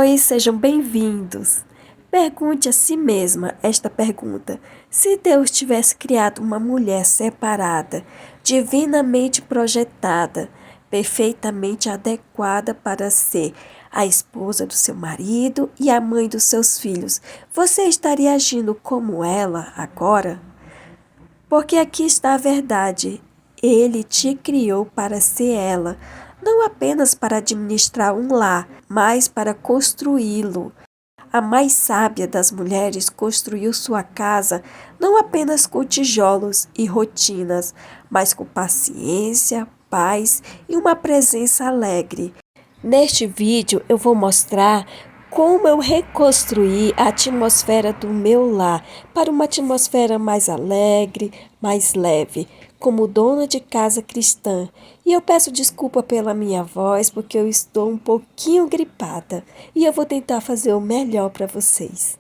Oi, sejam bem-vindos. Pergunte a si mesma esta pergunta: se Deus tivesse criado uma mulher separada, divinamente projetada, perfeitamente adequada para ser a esposa do seu marido e a mãe dos seus filhos, você estaria agindo como ela agora? Porque aqui está a verdade. Ele te criou para ser ela, não apenas para administrar um lar, mas para construí-lo. A mais sábia das mulheres construiu sua casa não apenas com tijolos e rotinas, mas com paciência, paz e uma presença alegre. Neste vídeo eu vou mostrar como eu reconstruí a atmosfera do meu lar para uma atmosfera mais alegre, mais leve, como dona de casa cristã. E eu peço desculpa pela minha voz, porque eu estou um pouquinho gripada. E eu vou tentar fazer o melhor para vocês.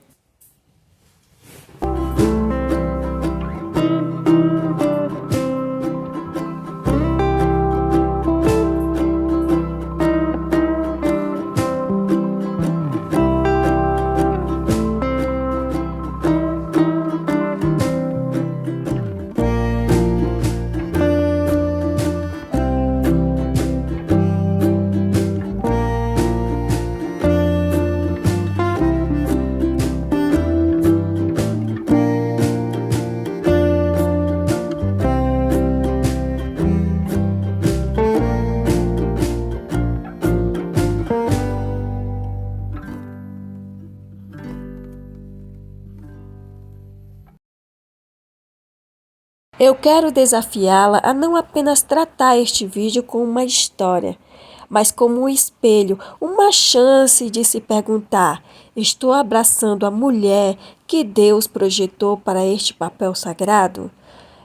Eu quero desafiá-la a não apenas tratar este vídeo como uma história, mas como um espelho, uma chance de se perguntar: estou abraçando a mulher que Deus projetou para este papel sagrado?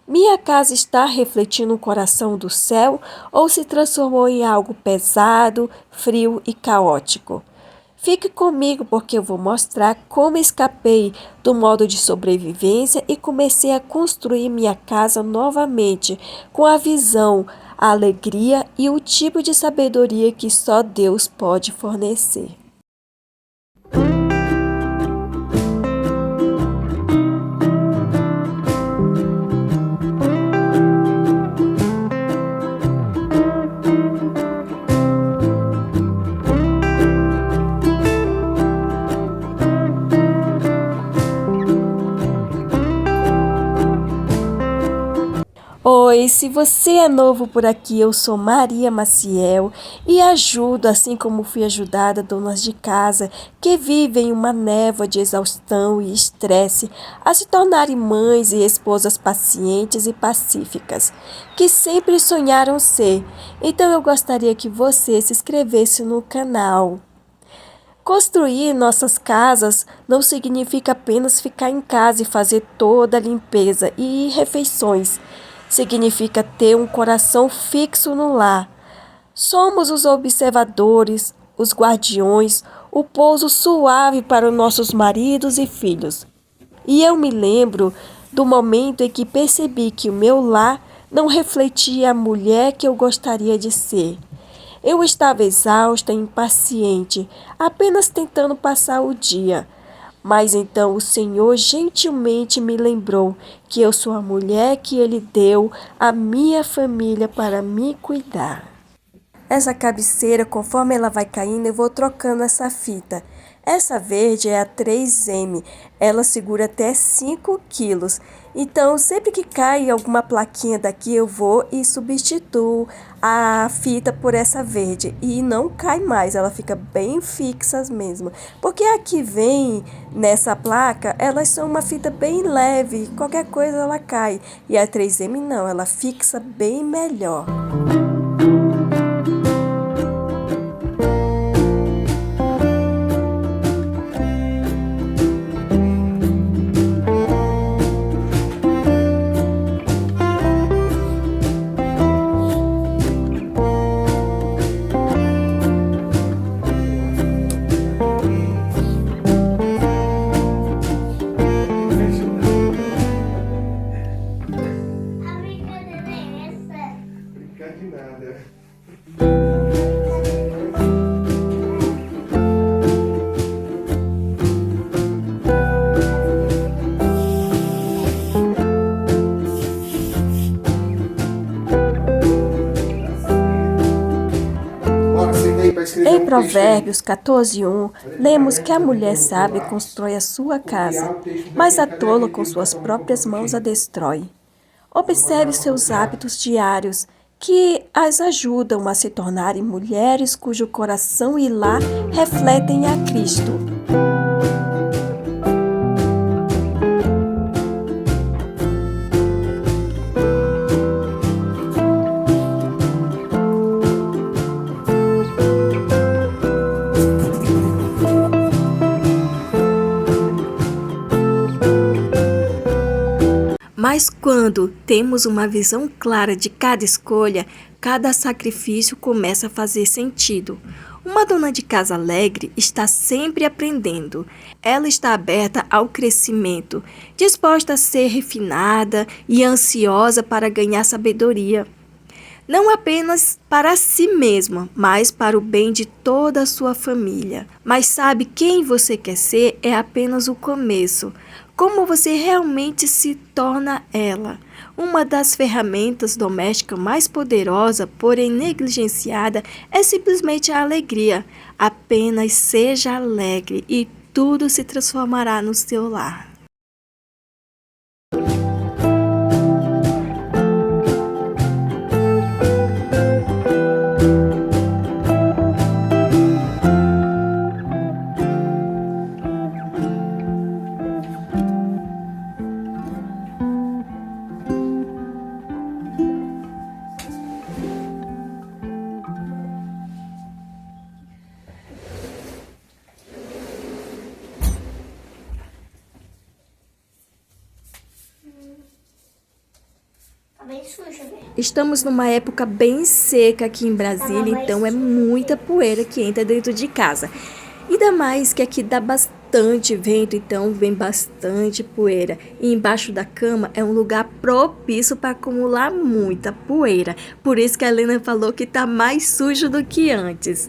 Minha casa está refletindo o coração do céu ou se transformou em algo pesado, frio e caótico? Fique comigo porque eu vou mostrar como escapei do modo de sobrevivência e comecei a construir minha casa novamente, com a visão, a alegria e o tipo de sabedoria que só Deus pode fornecer. Oi, se você é novo por aqui, eu sou Maria Maciel e ajudo, assim como fui ajudada, donas de casa que vivem uma névoa de exaustão e estresse a se tornarem mães e esposas pacientes e pacíficas, que sempre sonharam ser. Então eu gostaria que você se inscrevesse no canal. Construir nossas casas não significa apenas ficar em casa e fazer toda a limpeza e refeições. Significa ter um coração fixo no lar. Somos os observadores, os guardiões, o pouso suave para os nossos maridos e filhos. E eu me lembro do momento em que percebi que o meu lar não refletia a mulher que eu gostaria de ser. Eu estava exausta e impaciente, apenas tentando passar o dia. Mas então o Senhor gentilmente me lembrou que eu sou a mulher que Ele deu à minha família para me cuidar. Essa cabeceira, conforme ela vai caindo, eu vou trocando essa fita. Essa verde é a 3M, ela segura até 5 quilos. Então, sempre que cai alguma plaquinha daqui, eu vou e substituo a fita por essa verde. E não cai mais, ela fica bem fixa mesmo. Porque a que vem nessa placa, elas são uma fita bem leve, qualquer coisa ela cai. E a 3M não, ela fixa bem melhor. De nada. Provérbios 14:1, lemos que a mulher sábia constrói a sua casa, mas a tola com suas próprias mãos a destrói. Observe seus hábitos diários, que as ajudam a se tornarem mulheres cujo coração e lar refletem a Cristo. Mas quando temos uma visão clara de cada escolha, cada sacrifício começa a fazer sentido. Uma dona de casa alegre está sempre aprendendo. Ela está aberta ao crescimento, disposta a ser refinada e ansiosa para ganhar sabedoria. Não apenas para si mesma, mas para o bem de toda a sua família. Mas sabe, quem você quer ser é apenas o começo. Como você realmente se torna ela. Uma das ferramentas domésticas mais poderosa, porém negligenciada, é simplesmente a alegria. Apenas seja alegre e tudo se transformará no seu lar. Bem suja, né? Estamos numa época bem seca aqui em Brasília, então é muita poeira que entra dentro de casa. Ainda mais que aqui dá bastante vento, então vem bastante poeira. E embaixo da cama é um lugar propício para acumular muita poeira. Por isso que a Helena falou que está mais sujo do que antes.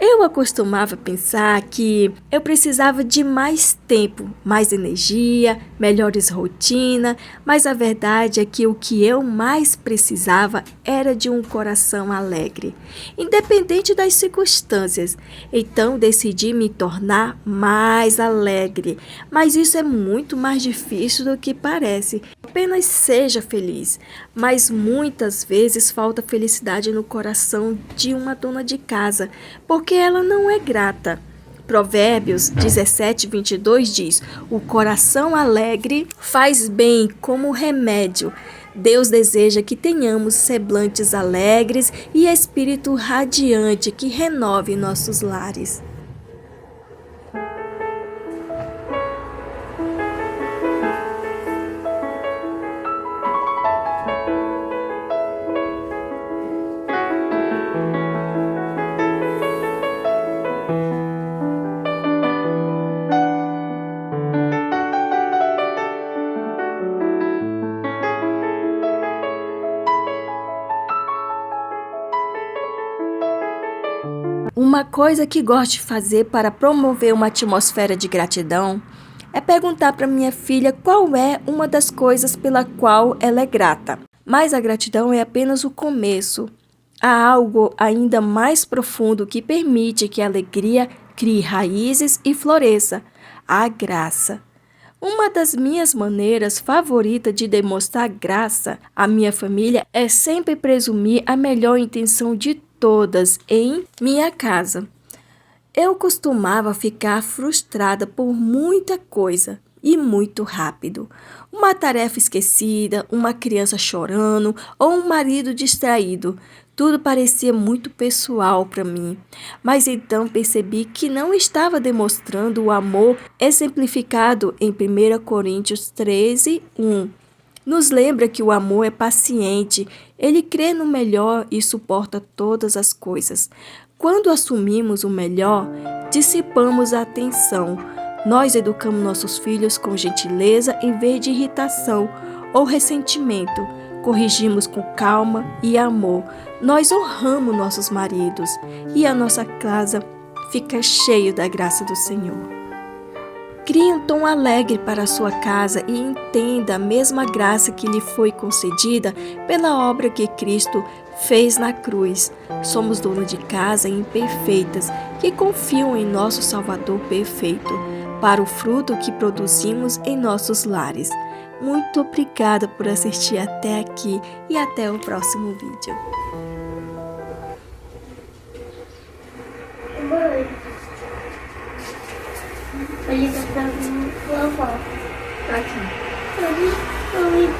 Eu acostumava pensar que eu precisava de mais tempo, mais energia, melhores rotinas, mas a verdade é que o que eu mais precisava era de um coração alegre, independente das circunstâncias. Então decidi me tornar mais alegre, mas isso é muito mais difícil do que parece. Apenas seja feliz, mas muitas vezes falta felicidade no coração de uma dona de casa, porque ela não é grata. Provérbios 17:22 diz: o coração alegre faz bem como remédio. Deus deseja que tenhamos semblantes alegres e espírito radiante que renove nossos lares. Uma coisa que gosto de fazer para promover uma atmosfera de gratidão é perguntar para minha filha qual é uma das coisas pela qual ela é grata. Mas a gratidão é apenas o começo. Há algo ainda mais profundo que permite que a alegria crie raízes e floresça: a graça. Uma das minhas maneiras favoritas de demonstrar graça à minha família é sempre presumir a melhor intenção de todas em minha casa. Eu costumava ficar frustrada por muita coisa e muito rápido. Uma tarefa esquecida, uma criança chorando ou um marido distraído. Tudo parecia muito pessoal para mim, mas então percebi que não estava demonstrando o amor exemplificado em 1 Coríntios 13:1. Nos lembra que o amor é paciente, ele crê no melhor e suporta todas as coisas. Quando assumimos o melhor, dissipamos a tensão. Nós educamos nossos filhos com gentileza em vez de irritação ou ressentimento. Corrigimos com calma e amor. Nós honramos nossos maridos e a nossa casa fica cheia da graça do Senhor. Crie um tom alegre para a sua casa e entenda a mesma graça que lhe foi concedida pela obra que Cristo fez na cruz. Somos donas de casa imperfeitas que confiam em nosso Salvador perfeito para o fruto que produzimos em nossos lares. Muito obrigada por assistir até aqui e até o próximo vídeo. Mãe, olha pra vovó. Aqui. Oi, oi.